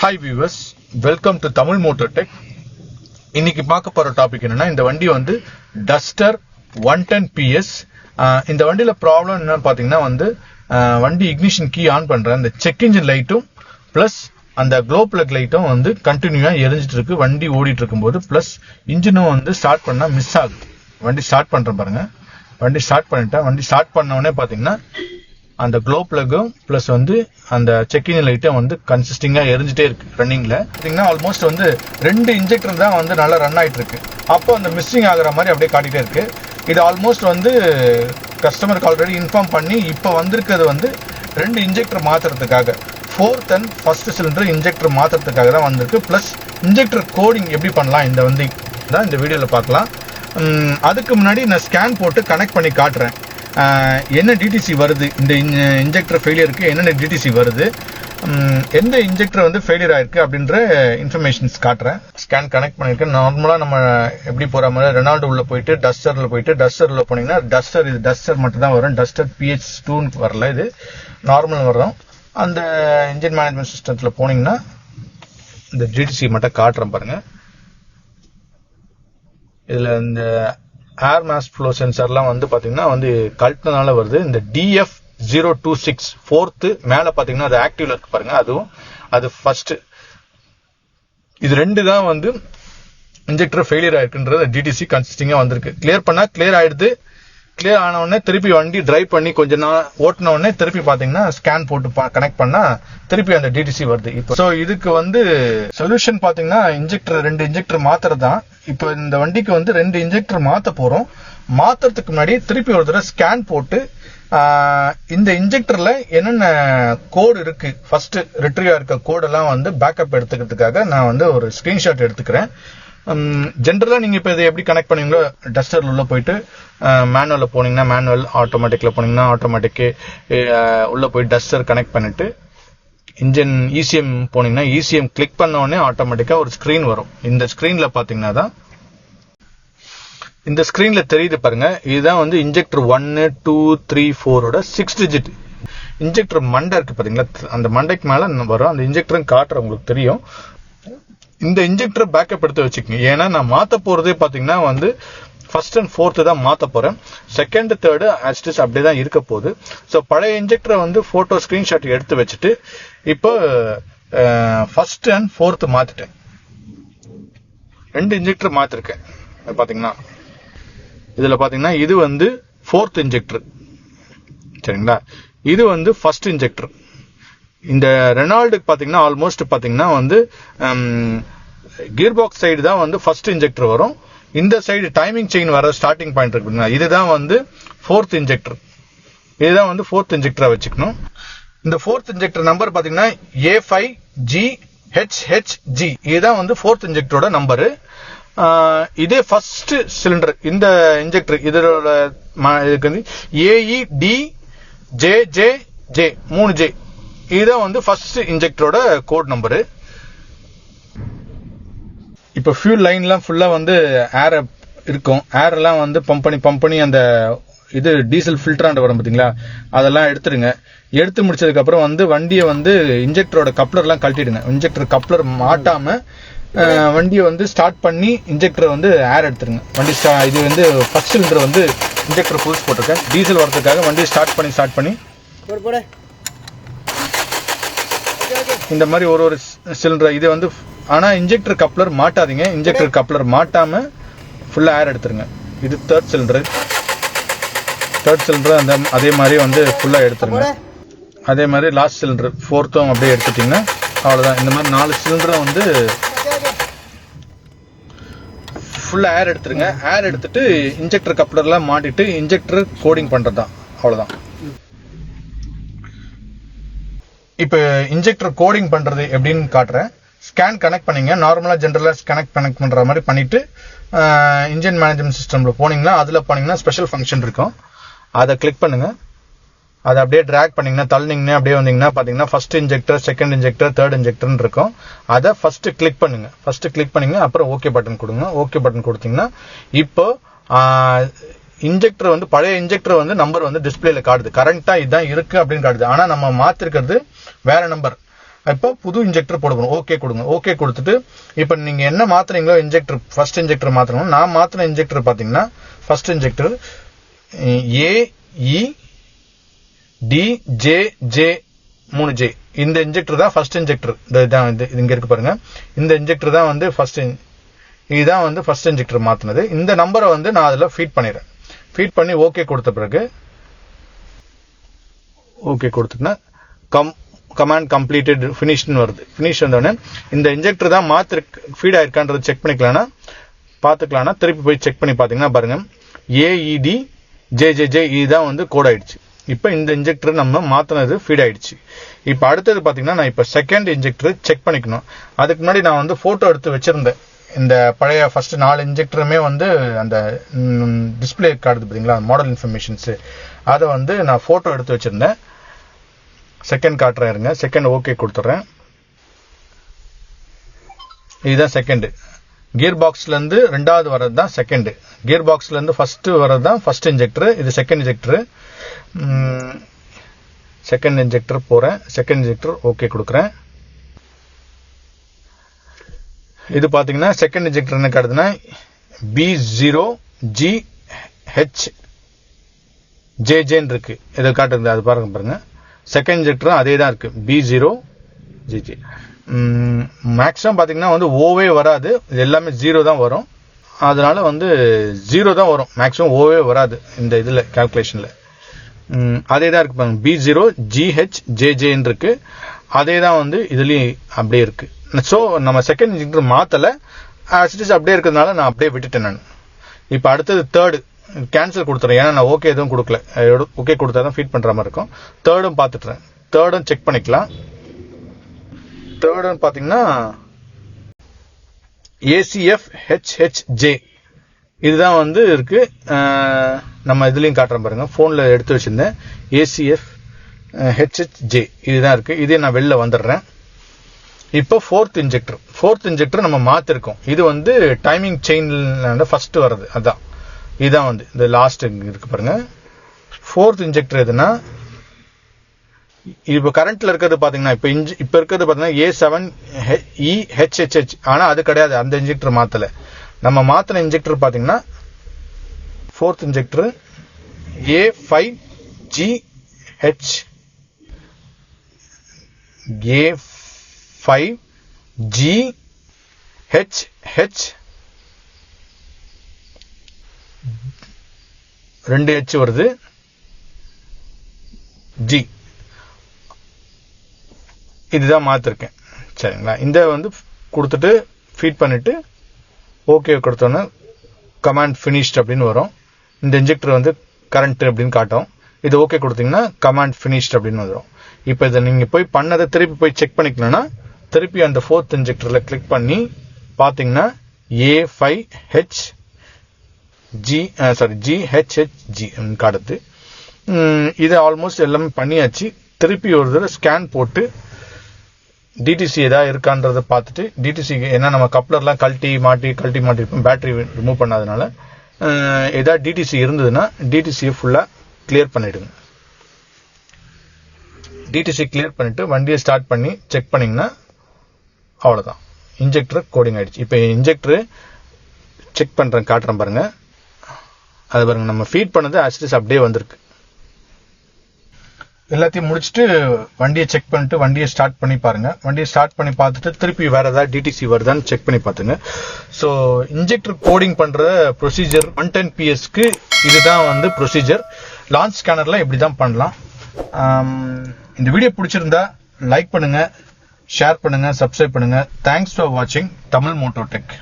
Hi viewers, welcome to Tamil Moto Tech. இன்னைக்கு பார்க்க போற டாபிக் என்னன்னா, இந்த வண்டி வந்து Duster 110 PS. இந்த வண்டியில ப்ராப்ளம் என்னன்னு பாத்தீங்கன்னா வண்டி இக்னிஷன் கீ ஆன் பண்ற அந்த செக் இன்ஜின் லைட்டும் பிளஸ் அந்த க்ளோ பிளக் லைட்டும் கண்டினியூவா எரிஞ்சிட்டு இருக்கு வண்டி ஓடிட்டு இருக்கும்போது. பிளஸ் இன்ஜினும் ஸ்டார்ட் பண்ணா மிஸ் ஆகுது. வண்டி ஸ்டார்ட் பண்றேன் பாருங்க. வண்டி ஸ்டார்ட் பண்ணிட்டேன். வண்டி ஸ்டார்ட் பண்ண உடனே பாத்தீங்கன்னா அந்த க்ளோ பிளக்கும் பிளஸ் அந்த செக் இன்ஜின் லைட்டும் கன்சிஸ்டிங்கா எரிஞ்சிட்டே இருக்கு ரன்னிங்ல. பாத்தீங்கன்னா ஆல்மோஸ்ட் 2 இன்ஜெக்டர் தான் நல்லா ரன் ஆயிட்டு இருக்கு. அப்போ அந்த மிஸ்ஸிங் ஆகுற மாதிரி அப்படியே காட்டிட்டே இருக்கு. இது ஆல்மோஸ்ட் கஸ்டமருக்கு ஆல்ரெடி இன்ஃபார்ம் பண்ணி இப்போ வந்திருக்கிறது 2 இன்ஜெக்டர் மாத்துறதுக்காக, 4th and 1st cylinder injector மாத்துறதுக்காக தான் வந்திருக்கு. பிளஸ் இன்ஜெக்டர் கோடிங் எப்படி பண்ணலாம் இந்த தான் இந்த வீடியோல பார்க்கலாம். அதுக்கு முன்னாடி நான் ஸ்கேன் போட்டு கனெக்ட் பண்ணி காட்டுறேன். என்ன டிடிசி வருது, இந்த இன்ஜெக்டர் ஃபெயிலியருக்கு என்னென்ன டிடிசி வருது, எந்த இன்ஜெக்டர் ஃபெயிலியர் ஆயிருக்கு அப்படின்ற இன்ஃபர்மேஷன்ஸ் காட்டுறேன். ஸ்கேன் கனெக்ட் பண்ணிருக்கேன். நார்மலா நம்ம எப்படி போற மாதிரி ரெனால்டு உள்ள போயிட்டு டஸ்டர்ல போனீங்கன்னா இது டஸ்டர் மட்டும் தான் வரும். டஸ்டர் PH2 வரல, இது நார்மல் வரும். அந்த இன்ஜின் மேனேஜ்மெண்ட் சிஸ்டத்துல போனீங்கன்னா இந்த டிடிசி மட்டும் காட்டுறேன் பாருங்க. இதுல இந்த ஏர் மாஸ் ஃப்ளோ சென்சார்லாம் பாத்தீங்கன்னா கழட்டினால வருது. இந்த DF026 4th மேல பாத்தீங்கன்னா அது ஆக்டிவ்ல இருக்கு பாருங்க. அதுவும் அது ஃபர்ஸ்ட். இது 2 தான் இன்ஜெக்டர் ஃபெயிலியர் ஆயிருக்குன்றது டிடிசி கன்சிஸ்டிங்கா வந்திருக்கு. கிளியர் பண்ணா கிளியர் ஆயிடுது. கிளியர் ஆன உடனே திருப்பி வண்டி டிரைவ் பண்ணி கொஞ்ச நாள் ஓட்டின உடனே திருப்பி பாத்தீங்கன்னா ஸ்கேன் போட்டு கனெக்ட் பண்ணா திருப்பி அந்த டிடிசி வருது. இப்போ சோ இதுக்கு சொல்யூஷன் பாத்தீங்கன்னா 2 இன்ஜெக்டர் மாத்துறதுதான். இப்போ இந்த வண்டிக்கு 2 இன்ஜெக்டர் மாத்த போறோம். மாத்துறதுக்கு முன்னாடி திருப்பி ஒரு தடவை ஸ்கேன் போட்டு இந்த இன்ஜெக்டர்ல என்னென்ன கோடு இருக்கு, ஃபர்ஸ்ட் ரிட்ரீவ் இருக்க கோடெல்லாம் பேக்கப் எடுத்துக்கிறதுக்காக நான் ஒரு ஸ்கிரீன்ஷாட் எடுத்துக்கிறேன். ஜென்ரலா நீங்க இப்ப இதை எப்படி கனெக்ட் பண்ணீங்களோ, டஸ்டர்ல உள்ள போயிட்டு மேனுவல்ல போனீங்கன்னா மேனுவல், ஆட்டோமேட்டிக்ல போனீங்கன்னா ஆட்டோமேட்டிக், உள்ள போய் டஸ்டர் கனெக்ட் பண்ணிட்டு இன்ஜின் ECM போனீங்கன்னா ECM கிளிக் பண்ண உடனே ஆட்டோமேட்டிக்கா ஒரு ஸ்கிரீன் வரும். இந்த ஸ்கிரீன்ல பாத்தீங்கன்னா தான் இந்த ஸ்கிரீன்ல தெரியுது பாருங்க. இதுதான் இன்ஜெக்டர் 1, 2, 3, 4 6 டிஜிட் இன்ஜெக்டர் மண்டை இருக்கு பாத்தீங்களா, அந்த மண்டைக்கு மேல வரும். அந்த இன்ஜெக்டரும் காட்டுற உங்களுக்கு தெரியும். இந்த இன்ஜெக்டர் பேக்கப் எடுத்து வச்சுக்கோங்க. ஏன்னா நான் மாத்த போறதே பாத்தீங்கன்னா 1st and 4th தான் மாத்த போறேன். 2nd, 3rd ஆஸ்டிஸ் அப்படியே தான் இருக்க போகுது. ஸோ பழைய இன்ஜெக்டரை போட்டோ ஸ்கிரீன்ஷாட் எடுத்து வச்சுட்டு இப்போ 1st and 4th மாத்திட்டேன். 2 இன்ஜெக்டர் மாத்திருக்கேன். பாத்தீங்கன்னா இதுல பாத்தீங்கன்னா இது 4th இன்ஜெக்டர், சரிங்களா. இது 1st இன்ஜெக்டர். இந்த ரெனால்டுக்கு பாத்தீங்கன்னா ஆல்மோஸ்ட் பாத்தீங்கன்னா கியர் பாக்ஸ் சைடு தான் ஃபர்ஸ்ட் இன்ஜெக்டர் வரும். இந்த சைடு டைமிங் செயின் வர ஸ்டார்டிங் பாயிண்ட் இருக்கு. இதுதான் 4th இன்ஜெக்டர். இதுதான் 4th இன்ஜெக்டரா வச்சுக்கணும். இந்த 4th இன்ஜெக்டர் நம்பர் பாத்தீங்கன்னா A5GHHG. இதுதான் 4th இன்ஜெக்டரோட நம்பரு. இதே ஃபர்ஸ்ட் சிலிண்டர் இந்த இன்ஜெக்டர் இதோட AEDJJJ 3J. இதுதான் ஃபர்ஸ்ட் இன்ஜெக்டரோட கோட் நம்பரு. இப்ப ஃபியூல் லைன்லாம் ஃபுல்லா ஏர் இருக்கும். ஏர் எல்லாம் பம்ப் பண்ணி அந்த இது டீசல் ஃபில்டராண்ட வரும் பாத்தீங்களா, அதெல்லாம் எடுத்துருங்க. எடுத்து முடிச்சதுக்கு அப்புறம் வண்டியை இன்ஜெக்டரோட கப்ளர் எல்லாம் கழட்டிடுங்க. இன்ஜெக்டர் கப்ளர் மாட்டாம வண்டியை ஸ்டார்ட் பண்ணி இன்ஜெக்டர் ஏர் எடுத்துருங்க. வண்டி இது ஃபர்ஸ்ட் சிலிண்டர் இன்ஜெக்டர் புதுசு போட்டிருக்கேன். டீசல் வரதுக்காக வண்டியை ஸ்டார்ட் பண்ணி இந்த மாதிரி ஒரு சிலிண்டர் இது ஆனா இன்ஜெக்டர் கப்ளர் மாட்டாதீங்க. இன்ஜெக்டர் கப்ளர் மாட்டாம ஃபுல்லா ஏர் எடுத்துருங்க. இது 3rd சிலிண்டர். அதே மாதிரி ஃபுல்லா எடுத்துருங்க. அதே மாதிரி லாஸ்ட் சிலிண்டர் 4th அப்படியே எடுத்துட்டீங்கன்னா அவ்வளவுதான். இந்த மாதிரி 4 சிலிண்டர் ஃபுல்லா ஏர் எடுத்துருங்க. ஏர் எடுத்துட்டு இன்ஜெக்டர் கப்ளர்லாம் மாட்டிட்டு இன்ஜெக்டர் கோடிங் பண்றதுதான், அவ்வளவுதான். இப்ப இன்ஜெக்டர் கோடிங் பண்றது எப்படின்னு காட்டுறேன். ஸ்கேன் கனெக்ட் பண்ணீங்க. நார்மலா ஜென்ரலா கனெக்ட் பண்ற மாதிரி பண்ணிட்டு இன்ஜின் மேனேஜ்மெண்ட் சிஸ்டம்ல போனீங்கன்னா அதுல போனீங்கன்னா ஸ்பெஷல் ஃபங்க்ஷன் இருக்கும். அதை கிளிக் பண்ணுங்க. அதை அப்படியே டிராக் பண்ணீங்கன்னா தள்ளினீங்கன்னா அப்படியே வந்தீங்கன்னா பாத்தீங்கன்னா first injector, 2nd injector, 3rd இன்ஜெக்டர்னு இருக்கும். அதை ஃபர்ஸ்ட் கிளிக் பண்ணுங்க. அப்புறம் ஓகே பட்டன் கொடுங்க. ஓகே பட்டன் கொடுத்தீங்கன்னா இப்போ இன்ஜெக்டர் பழைய இன்ஜெக்டர் நம்பர் டிஸ்பிளேல காட்டுது. கரண்டா இதுதான் இருக்கு அப்படின்னு காட்டுது. ஆனா நம்ம மாத்திருக்கிறது வேற நம்பர். இப்போ புது இன்ஜெக்டர் போடுவோம். ஓகே கொடுங்க. ஓகே கொடுத்துட்டு இப்போ நீங்க என்ன மாத்துறீங்களோ இன்ஜெக்டர், ஃபர்ஸ்ட் இன்ஜெக்டர் மாத்தணும். நான் மாத்தின இன்ஜெக்டர் பாத்தீங்கன்னா ஃபர்ஸ்ட் இன்ஜெக்டர் AEDJJ 3J. இந்த இன்ஜெக்டர் தான் ஃபர்ஸ்ட் இன்ஜெக்டர். இங்க இருக்கு பாருங்க. இந்த இன்ஜெக்டர் தான் வந்து ஃபர்ஸ்ட், இதுதான் வந்து ஃபர்ஸ்ட் இன்ஜெக்டர் மாத்தினது. இந்த நம்பரை வந்து நான் அதுல ஃபீட் பண்ணிடுறேன். ஃபீட் பண்ணி ஓகே கொடுத்த பிறகு ஓகே கொடுத்துட்டா கமாண்ட் கம்ப்ளீட்டட் ஃபினிஷ்னு வருது. ஃபினிஷ் வந்தோடனே இந்த இன்ஜெக்டர் தான் மாத்திர ஃபீட் ஆயிருக்கான்றது செக் பண்ணிக்கலாம்னா பார்த்துக்கலாம்னா திருப்பி போய் செக் பண்ணி பார்த்தீங்கன்னா பாருங்க AEDJJJ இதுதான் வந்து கோட் ஆயிடுச்சு. இப்போ இந்த இன்ஜெக்டர் நம்ம மாத்தினது ஃபீட் ஆயிடுச்சு. இப்போ அடுத்தது பார்த்தீங்கன்னா நான் இப்போ செகண்ட் இன்ஜெக்டர் செக் பண்ணிக்கணும். அதுக்கு முன்னாடி நான் வந்து போட்டோ எடுத்து வச்சிருந்தேன். இந்த பழைய ஃபர்ஸ்ட் 4 இன்ஜெக்டருமே வந்து அந்த டிஸ்பிளே கார்டு பார்த்தீங்களா, மாடல் இன்ஃபர்மேஷன்ஸ், அதை வந்து நான் போட்டோ எடுத்து வச்சிருந்தேன். செகண்ட் காட்டுறேன் இருங்க. செகண்ட் ஓகே கொடுத்துட்றேன். இதுதான் செகண்ட். கியர் பாக்ஸ்ல இருந்து ரெண்டாவது வர்றது தான் செகண்ட். கியர் பாக்ஸ்ல இருந்து ஃபர்ஸ்ட் வர்றது தான் ஃபர்ஸ்ட் இன்ஜெக்டர். இது செகண்ட் இன்ஜெக்டர். செகண்ட் இன்ஜெக்டர் போறேன். செகண்ட் இன்ஜெக்டர் ஓகே கொடுக்குறேன். இது பாத்தீங்கன்னா செகண்ட் இன்ஜெக்டர் என்ன காட்டுதுன்னா B0GHJJ இருக்கு. இதை காட்டுது. அது பாருங்க. செகண்ட் இன்ஜெக்டரும் அதே தான் இருக்கு, B0GJ. மேக்ஸிமம் பாத்தீங்கன்னா வந்து ஓவே வராது, இது எல்லாமே 0 தான் வரும். அதனால வந்து 0 தான் வரும், மேக்ஸிமம் ஓவே வராது இந்த இதுல கால்குலேஷன்ல. அதே தான் இருக்கு பாருங்க, B0GHJJ இருக்கு. அதே தான் வந்து இதுலயும் அப்படியே இருக்கு. சோ நம்ம செகண்ட் இன்ஜெக்டர் மாத்தல, அப்படியே இருக்கிறதுனால நான் அப்படியே விட்டுட்டேன் நான். இப்ப அடுத்தது தேர்டு கேன்சல் கொடுத்துறேன். ஏன்னா நான் ஓகே எதுவும் கொடுக்கல. ஓகே கொடுத்தா தான் ஃபீட் பண்ற மாதிரி இருக்கும். தேர்டும் பார்த்துட்டேன். தேர்டும் செக் பண்ணிக்கலாம். தேர்டும் பாத்தீங்கன்னா ACFHHJ இதுதான் வந்து இருக்கு. நம்ம இதுலயும் காட்டுறேன் பாருங்க, போன்ல எடுத்து வச்சிருந்தேன். ACFHHJ இதுதான் இருக்கு. இதே நான் வெளில வந்துடுறேன். இப்போ ஃபோர்த் இன்ஜெக்டர் நம்ம மாத்திருக்கோம். இது வந்து டைமிங் செயின்ல ஃபர்ஸ்ட் வருது. அதான் இதுதான் வந்து இந்த லாஸ்ட் இருக்கு பாருங்க. ஃபோர்த் இன்ஜெக்டர் எதுனா இப்ப கரண்ட்ல இருக்கிறது பாத்தீங்கன்னா இப்ப இருக்கிறது பாத்தீங்கன்னா A7EHHH. ஆனா அது கிடையாது, அந்த இன்ஜெக்டர் மாத்தல. நம்ம மாத்தின இன்ஜெக்டர் பாத்தீங்கன்னா fourth injector A5GH A5GHH 2H வருது, G இதுதான் மாத்திருக்கேன். சரிங்களா? இந்த வந்து கொடுத்துட்டு ஃபீட் பண்ணிட்டு ஓகே கொடுத்தோன்னா கமாண்ட் ஃபினிஷ்ட் அப்படின்னு வரும். இந்த இன்ஜெக்டர் வந்து கரண்ட் அப்படின்னு காட்டும். இது ஓகே கொடுத்தீங்கன்னா கமாண்ட் ஃபினிஷ்ட் அப்படின்னு வரும். இப்போ இதை நீங்க போய் பண்ணதை திருப்பி போய் செக் பண்ணிக்கணும்னா திருப்பி அந்த ஃபோர்த் இன்ஜெக்டர்ல கிளிக் பண்ணி பாத்தீங்கன்னா GHHG காட்டுது. இது ஆல்மோஸ்ட் எல்லாமே பண்ணியாச்சு. திருப்பி ஒரு தடவை ஸ்கேன் போட்டு டிடிசி ஏதாவது இருக்கான்றதை பார்த்துட்டு, டிடிசி ஏன்னா நம்ம கப்ளர்லாம் கழட்டி மாட்டி இருப்போம், பேட்டரி ரிமூவ் பண்ணாதனால. ஏதாவது டிடிசி இருந்ததுன்னா டிடிசியை ஃபுல்லா கிளியர் பண்ணிடுங்க. டிடிசி கிளியர் பண்ணிட்டு வண்டியை ஸ்டார்ட் பண்ணி செக் பண்ணீங்கன்னா அவ்வளவுதான், இன்ஜெக்டர் கோடிங் ஆயிடுச்சு. இப்போ இன்ஜெக்டர் செக் பண்றேன், காட்டுறேன் பாருங்க. அது பாருங்க, நம்ம ஃபீட் பண்ணது ஆக்சுவலி அப்படியே வந்திருக்கு. எல்லாத்தையும் முடிச்சுட்டு வண்டியை செக் பண்ணிட்டு வண்டியை ஸ்டார்ட் பண்ணி பாருங்க. வண்டியை ஸ்டார்ட் பண்ணி பார்த்துட்டு திருப்பி வேற ஏதாவது டிடிசி வருதான்னு செக் பண்ணி பார்த்துங்க. ஸோ இன்ஜெக்டர் கோடிங் பண்ற ப்ரொசீஜர் 110 PS-க்கு இதுதான் வந்து ப்ரொசீஜர். லான்ச் ஸ்கேனர்ல இப்படிதான் பண்ணலாம். இந்த வீடியோ பிடிச்சிருந்தா லைக் பண்ணுங்க, ஷேர் பண்ணுங்க, சப்ஸ்கிரைப் பண்ணுங்க. தேங்க்ஸ் ஃபார் வாட்சிங் தமிழ் மோட்டோ டெக்.